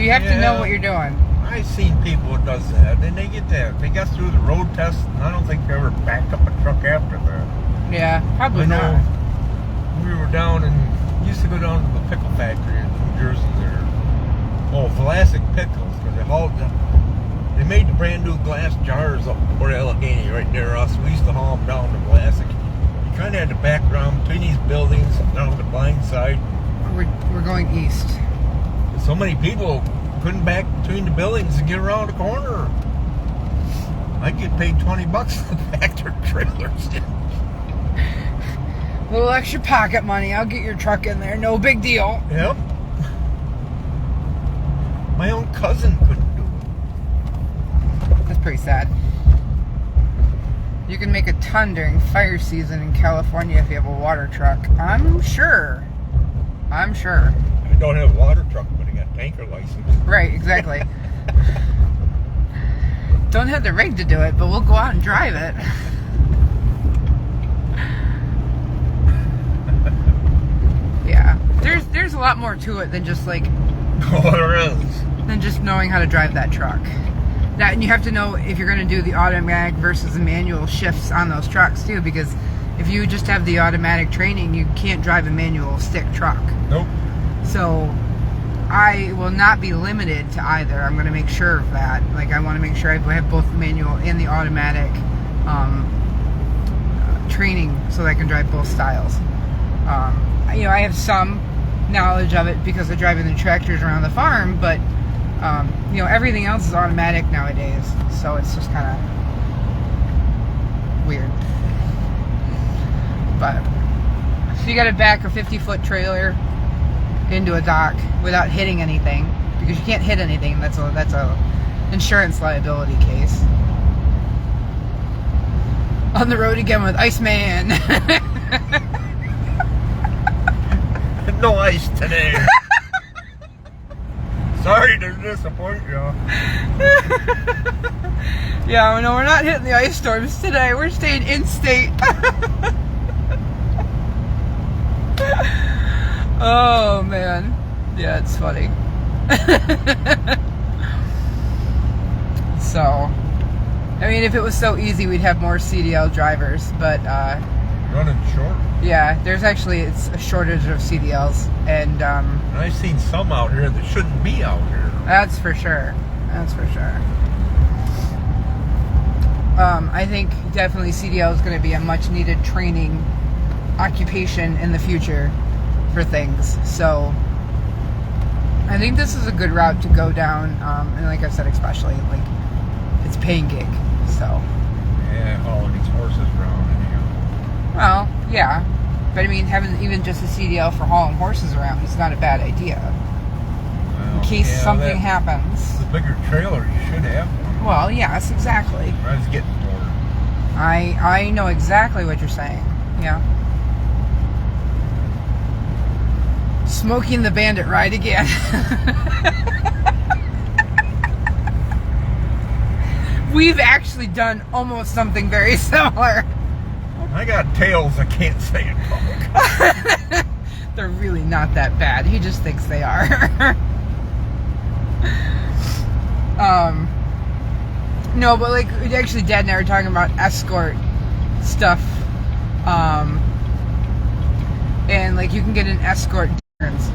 you have to know what you're doing. I've seen people who does that, and they get that. They got through the road test, and I don't think they ever backed up a truck after that. Yeah, probably not. We were down and used to go down to the pickle factory in New Jersey there. Oh, Vlasic Pickles, because they made the brand new glass jars up Port Allegheny right near us. We used to haul them down to Vlasic. You kind of had to back around between these buildings down the blind side. We're going east. So many people couldn't back between the buildings and get around the corner. I get paid $20 to back their trailers in. A little extra pocket money. I'll get your truck in there. No big deal. Yep. My own cousin couldn't do it. That's pretty sad. You can make a ton during fire season in California if you have a water truck. I'm sure. I don't have a water truck, but I got tanker license. Right, exactly. Don't have the rig to do it, but we'll go out and drive it. Yeah. There's a lot more to it than just like There is. than just knowing how to drive that truck. That, and you have to know if you're going to do the automatic versus the manual shifts on those trucks too, because if you just have the automatic training, you can't drive a manual stick truck. Nope. So I will not be limited to either. I'm going to make sure of that. Like, I want to make sure I have both the manual and the automatic training so that I can drive both styles. I have some knowledge of it because of driving the tractors around the farm, but everything else is automatic nowadays, so it's just kind of weird. But so you got to back a 50-foot trailer into a dock without hitting anything, because you can't hit anything. That's a insurance liability case. On the road again with Iceman. No ice today. Sorry to disappoint you. Yeah, no, we're not hitting the ice storms today. We're staying in state. Oh man, yeah, it's funny. So, I mean, if it was so easy, we'd have more CDL drivers. But Running short. yeah, it's a shortage of CDLs, and And I've seen some out here that shouldn't be out here. that's for sure. That's for sure. I think definitely CDL is going to be a much needed training occupation in the future for things. So I think this is a good route to go down, and like I said, especially like it's paying gig. So Yeah, hauling these horses around anyhow. well, yeah, but I mean, having even just a CDL for hauling horses around is not a bad idea Well, in case yeah, something that- happens. The bigger trailer, you should have one. Well, yes, exactly. I was getting bored. I know exactly what you're saying. Yeah. Smoking the Bandit ride again. We've actually done almost something very similar. I got tails I can't say in public. They're really not that bad. He just thinks they are. No, but like actually Dad and I were talking about escort stuff. And like you can get an escort difference.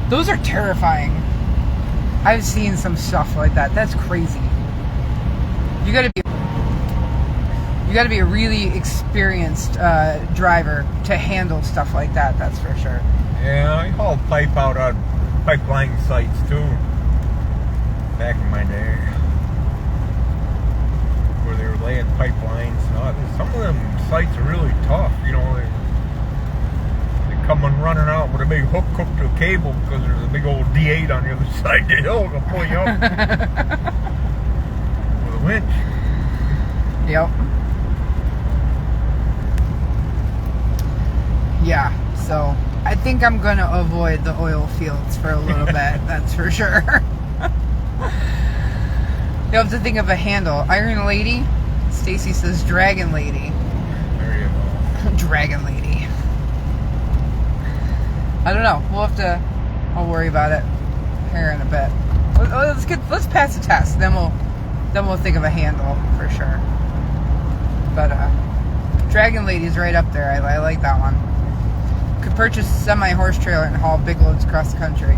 Those are terrifying. I've seen some stuff like that. That's crazy. You gotta be a really experienced driver to handle stuff like that, that's for sure. Yeah, I hauled pipe out on pipeline sites too. Back in my day. Where they were laying pipelines. Some of them sites are really tough, you know. They coming running out with a big hook hooked to a cable because there's a big old D8 on the other side of the hill to pull you up with a winch. Yep. Yeah, so I think I'm gonna avoid the oil fields for a little bit, that's for sure. You have to think of a handle. Iron Lady, Stacy says Dragon Lady. There you go. Dragon Lady. I don't know. I'll worry about it here in a bit. Let's pass the test. Then we'll think of a handle for sure. But Dragon Lady's right up there. I like that one. Could purchase a semi-horse trailer and haul big loads across the country.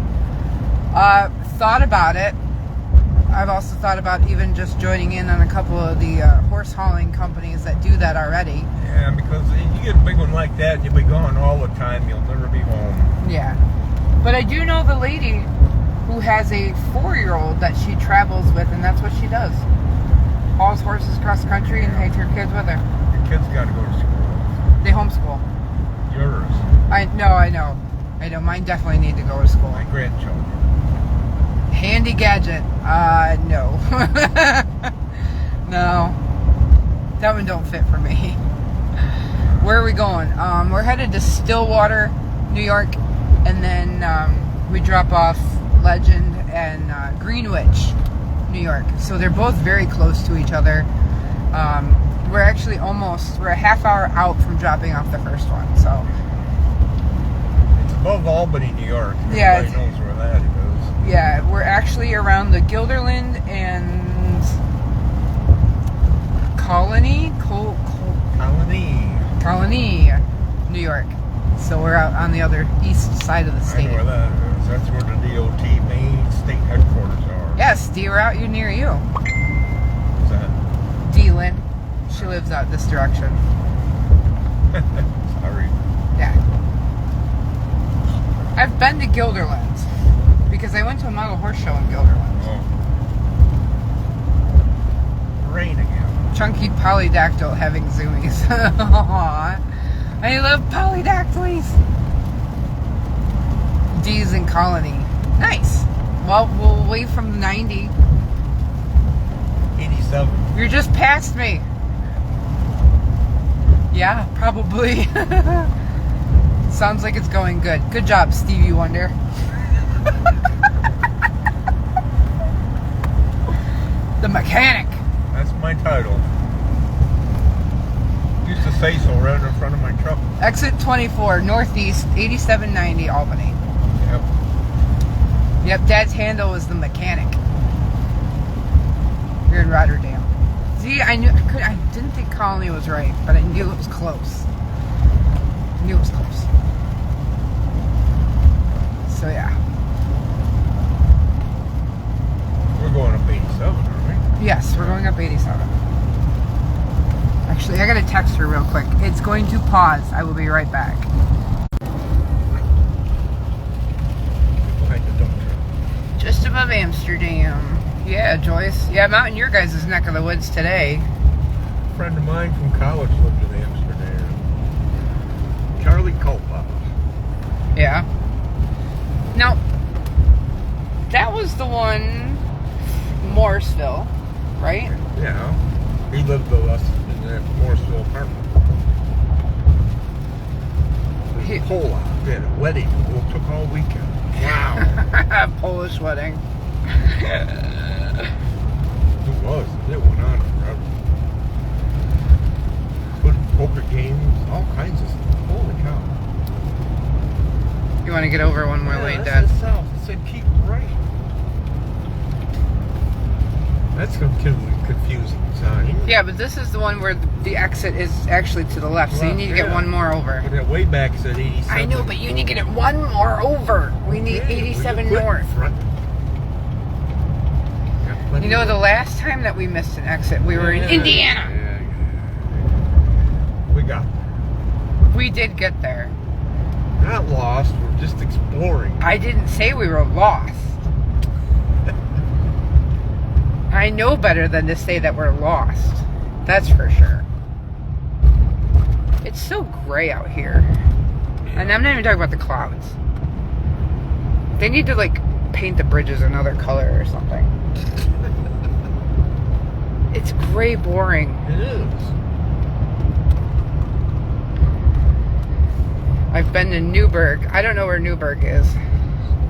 Thought about it. I've also thought about even just joining in on a couple of the horse hauling companies that do that already. Yeah, because if you get a big one like that, you'll be gone all the time. You'll never be home. Yeah. But I do know the lady who has a 4-year-old that she travels with, and that's what she does. Hauls horses across the country and takes her kids with her. Your kids got to go to school. They homeschool. Yours. I know. Mine definitely need to go to school. My grandchildren. Handy gadget. No. No. That one don't fit for me. Where are we going? We're headed to Stillwater, New York, and then we drop off Legend and Greenwich, New York. So they're both very close to each other. We're actually we're a half hour out from dropping off the first one. So It's above Albany, New York. Yeah, Everybody knows where that is. yeah, we're actually around the Guilderland and Colony, Colony, New York. So we're out on the other east side of the I state. know where that is. That's where the DOT main state headquarters are. Yes, D, we're out near you. What's that? D-Lynn. She lives out this direction. Sorry. Yeah. I've been to Guilderland because I went to a model horse show in Guilderland. Oh. Rain again. Chunky polydactyl having zoomies. Aww. I love polydactyls. D's in Colony. Nice. Well, we'll wait from 90. 87. You're just past me. Yeah, probably. Sounds like it's going good. Good job, Stevie Wonder. The mechanic. That's my title. Used to say so right in front of my truck. Exit 24, Northeast, 8790 Albany. Yep. Yep, Dad's handle was the mechanic. Here in Rotterdam. See, I didn't think Colony was right, but I knew it was close. So yeah. We're going up 87, aren't we? Yes, we're going up 87. Actually, I gotta text her real quick. It's going to pause. I will be right back. Behind the dump truck. Just above Amsterdam. Yeah, Joyce. Yeah, I'm out in your guys' neck of the woods today. A friend of mine from college lived in Amsterdam. Charlie Culpa. Yeah. Now, that was the one, Morrisville, right? Yeah. He lived with us in that Morrisville apartment. There's a whole lot. We had a wedding. It took all weekend. Wow. Polish wedding. It was. It went on forever. Good poker games, all kinds of stuff. Holy cow. You want to get over one more lane, Dad? Dad? South. It said keep right. That's a confusing sign. Yeah, but this is the one where the exit is actually to the left, so you need to get one more over. But that way back said 87. I know, but you need to get it one more over. We need 87 north. Front. You know, the last time that we missed an exit, we were in Indiana. Yeah. We got there. We did get there. Not lost, we're just exploring. I didn't say we were lost. I know better than to say that we're lost. That's for sure. It's so gray out here. And I'm not even talking about the clouds. They need to, like, paint the bridges another color or something. It's gray boring. It is. I've been to Newburgh. I don't know where Newburgh is.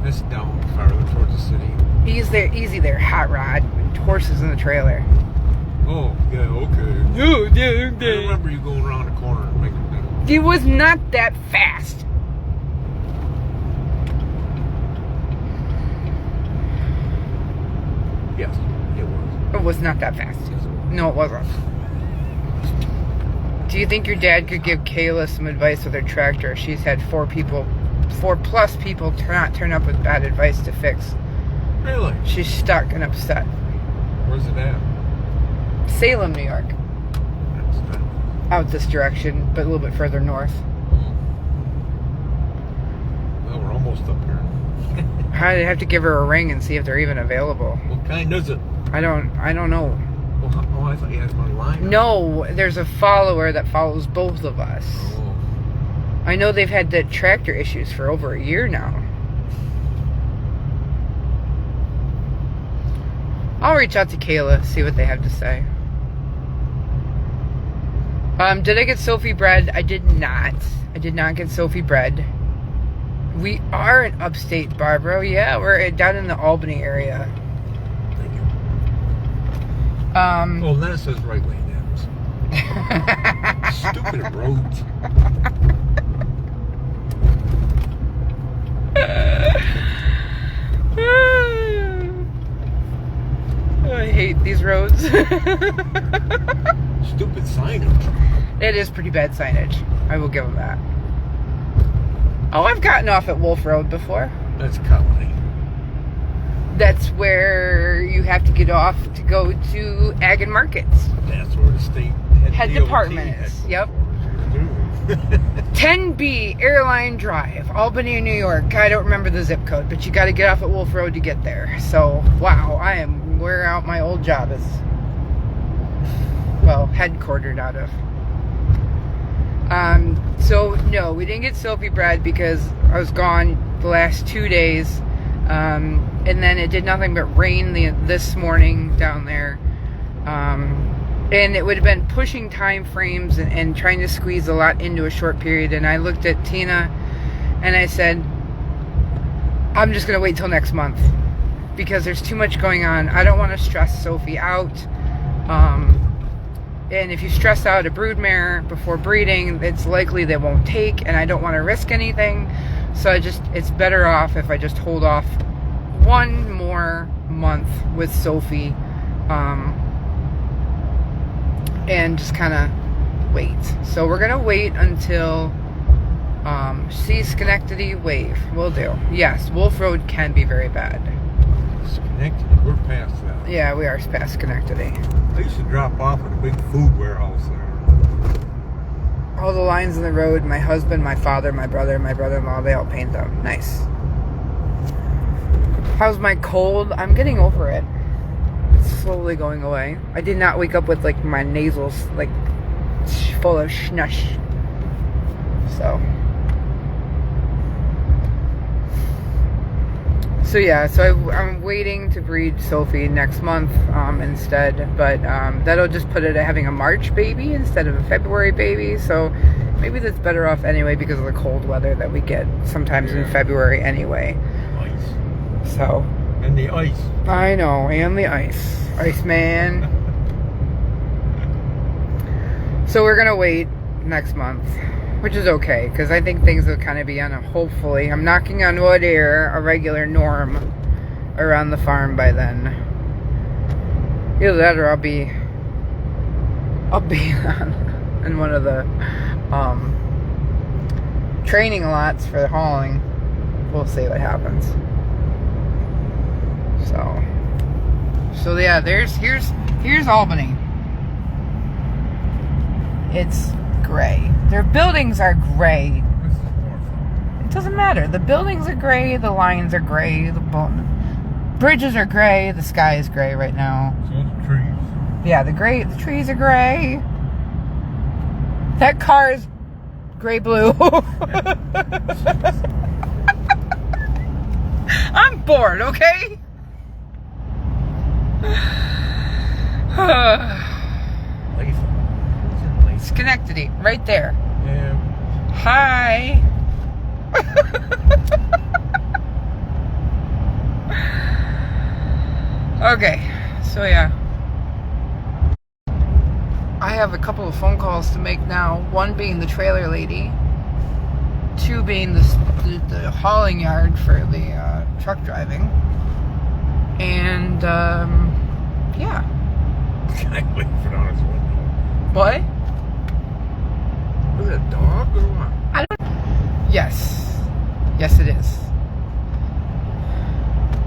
It's down farther towards the city. Easy there, hot rod, horses in the trailer. Oh, yeah, okay. Oh, yeah, I remember you going around the corner and making that. It was not that fast. Yes, it was. It was not that fast. Yes, it was. No, it wasn't. Do you think your dad could give Kayla some advice with her tractor? She's had 4+ people turn up with bad advice to fix. Really? She's stuck and upset. Where's it at? Salem, New York. That's not. Out this direction, but a little bit further north. Well, we're almost up here. I'd have to give her a ring and see if they're even available. What kind is it? I don't know. Oh, I thought you had one line. No, there's a follower that follows both of us. Oh. I know they've had the tractor issues for over a year now. I'll reach out to Kayla, see what they have to say. Did I get Sophie bread? I did not. I did not get Sophie bread. We are in upstate Barbaro. Yeah, we're down in the Albany area. Thank you. Um, Oh, then it says right lane ends. Stupid roads. I hate these roads. Stupid signage. It is pretty bad signage. I will give them that. Oh, I've gotten off at Wolf Road before. That's Colony. That's where you have to get off to go to Ag and Markets. That's where the state Head DOT department is. Yep. headquarters. 10B Airline Drive, Albany, New York. I don't remember the zip code, but you got to get off at Wolf Road to get there. So, wow, I am where out my old job is. Well, headquartered out of. So, no, we didn't get Sophie bread because I was gone the last 2 days. And then it did nothing but rain this morning down there. And it would have been pushing time frames and trying to squeeze a lot into a short period. And I looked at Tina and I said, I'm just going to wait till next month because there's too much going on. I don't want to stress Sophie out. And if you stress out a broodmare before breeding, it's likely they won't take, and I don't want to risk anything. So it's better off if I just hold off one more month with Sophie, and just kind of wait. So we're gonna wait until see Schenectady wave. Will do. Yes, Wolf Road can be very bad. Schenectady, we're past that. Yeah, we are past Schenectady. I used to drop off at a big food warehouse there. All the lines in the road, my husband, my father, my brother, my brother-in-law, they all paint them. Nice. How's my cold? I'm getting over it. It's slowly going away. I did not wake up with like my nasals like full of schnush. So yeah, so I'm waiting to breed Sophie next month instead, but that'll just put it at having a March baby instead of a February baby, so maybe that's better off anyway because of the cold weather that we get sometimes in February anyway. Ice. So. And the ice. I know, and the ice. Iceman. So we're gonna wait next month, which is okay, because I think things will kind of be on a, hopefully, I'm knocking on wood here, a regular norm around the farm by then. Either that or I'll be in one of the training lots for hauling. We'll see what happens. So yeah, here's Albany. It's gray. Their buildings are gray. It doesn't matter. The buildings are gray. The lines are gray. The bridges are gray. The sky is gray right now. So the trees. Yeah, the trees are gray. That car is gray blue. I'm bored. Okay. Schenectady, right there. Yeah. Hi. Okay, so yeah. I have a couple of phone calls to make now. One being the trailer lady. Two being the hauling yard for the truck driving. And, yeah. Can I wait for it on his window? What? Was it a dog or what? I don't. Yes. Yes, it is.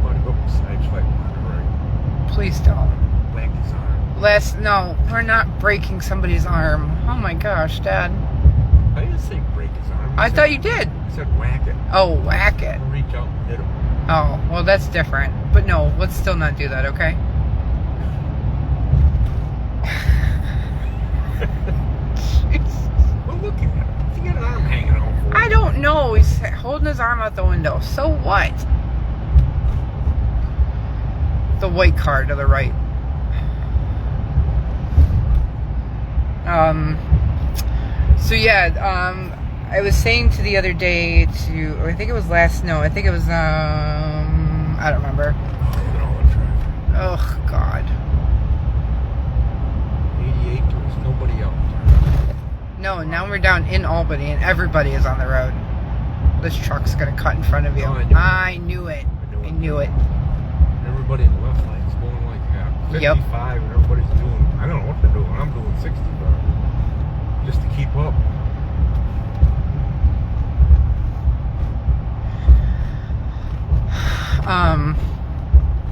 Want to go beside like right? Please don't. Whack his arm. No, we're not breaking somebody's arm. Oh my gosh, Dad. I didn't say break his arm. I thought you did. I said whack it. Oh, whack it. I'll reach out and hit him. Oh, well, that's different. But no, let's still not do that, okay? Well, look at him. He got an arm hanging out for I don't know. He's holding his arm out the window. So what? The white car to the right. So yeah, I was saying to the other day to, or I think it was I think it was, I don't remember. Oh, God. 88, there's nobody else. No, now we're down in Albany and everybody is on the road. This truck's gonna cut in front of you. Oh, I knew it. I knew it. Everybody in the left lane's going like 55 and everybody's doing, I don't know what they're doing. I'm doing 60, but just to keep up.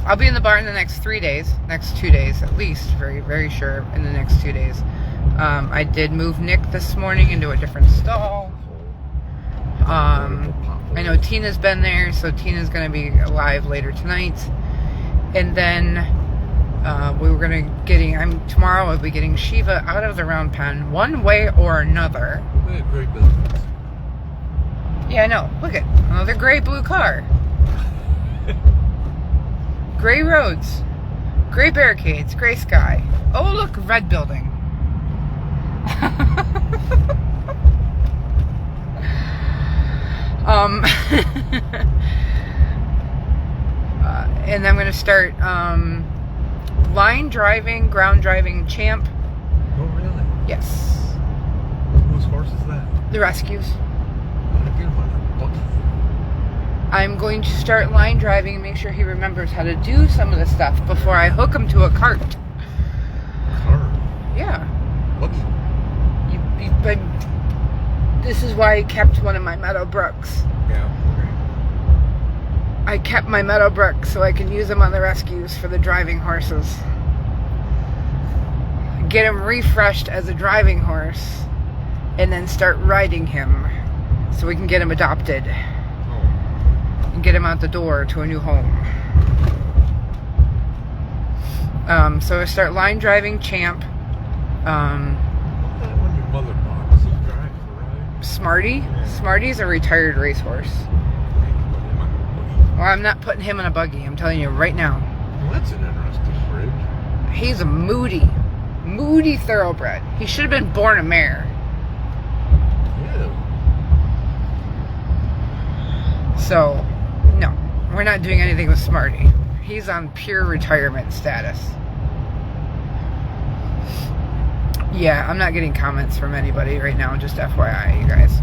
I'll be in the barn the next 3 days, next 2 days at least, very, very sure in the next 2 days. I did move Nick this morning into a different stall. I know Tina's been there, so Tina's going to be alive later tonight. And then tomorrow I'll be getting Shiva out of the round pen one way or another. Great business. Yeah, I know. Look at another gray blue car. Gray roads, gray barricades, gray sky. Oh, look, red building. And I'm going to start line driving, ground driving champ. Oh, really? Yes. Whose horse is that? The rescues. I'm going to start line driving and make sure he remembers how to do some of the stuff before I hook him to a cart. Cart? Yeah. What's... But this is why I kept one of my Meadowbrooks. Yeah, I kept my Meadowbrook so I can use them on the rescues for the driving horses. Get him refreshed as a driving horse and then start riding him so we can get him adopted and get him out the door to a new home. So I start line driving Champ. What's that one your mother bought? Does he drive for ride? Smarty? Yeah. Smarty's a retired racehorse. Well, I'm not putting him in a buggy, I'm telling you right now. Well, that's an interesting bridge. He's a moody thoroughbred. He should have been born a mare. Yeah. So, no, we're not doing anything with Smarty. He's on pure retirement status. Yeah, I'm not getting comments from anybody right now, just FYI, you guys.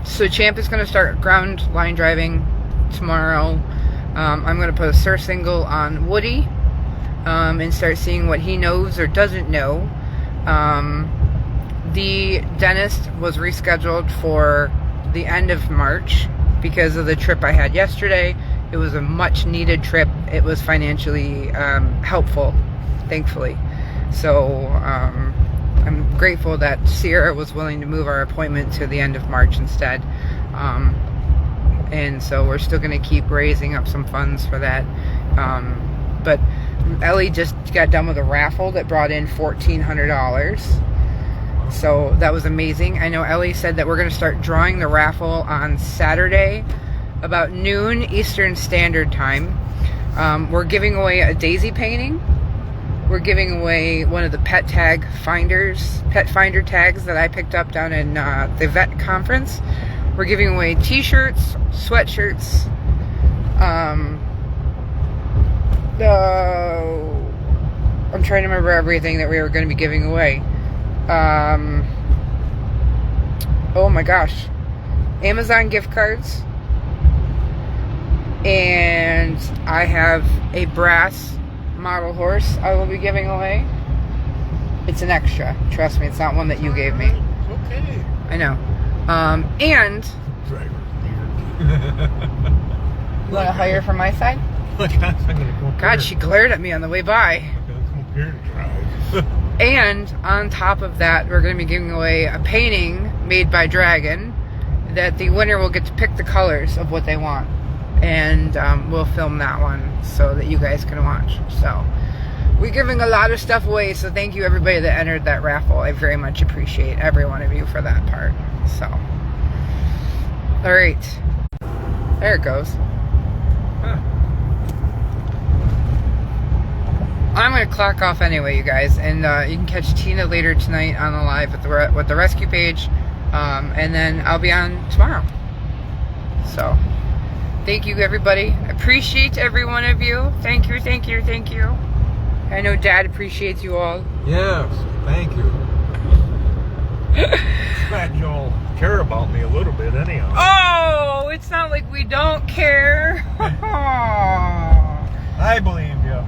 So Champ is going to start ground line driving tomorrow. I'm going to put a surcingle on Woody and start seeing what he knows or doesn't know. The dentist was rescheduled for the end of March because of the trip I had yesterday. It was a much needed trip. It was financially helpful, thankfully. So I'm grateful that Sierra was willing to move our appointment to the end of March instead. And so we're still going to keep raising up some funds for that. But Ellie just got done with a raffle that brought in $1,400. So that was amazing. I know Ellie said that we're going to start drawing the raffle on Saturday about noon Eastern Standard Time. We're giving away a daisy painting. We're giving away one of the pet finder tags that I picked up down in the vet conference. We're giving away t-shirts, sweatshirts, I'm trying to remember everything that we were going to be giving away. Oh my gosh. Amazon gift cards. And I have a brass model horse I will be giving away. It's an extra. Trust me, it's not one that you gave me. Okay. I know. And Driver's you want to hire from my side? God, she glared at me on the way by. And on top of that, we're going to be giving away a painting made by Dragon that the winner will get to pick the colors of what they want. And we'll film that one so that you guys can watch. So we're giving a lot of stuff away, so thank you everybody that entered that raffle. I very much appreciate every one of you for that part. So, all right, there it goes. I'm gonna clock off anyway, you guys, and you can catch Tina later tonight on the live with the rescue page, and then I'll be on tomorrow. So, thank you, everybody. Appreciate every one of you. Thank you, thank you, thank you. I know Dad appreciates you all. Yes, thank you. Glad you all care about me a little bit, anyhow. Oh, it's not like we don't care. I believe you.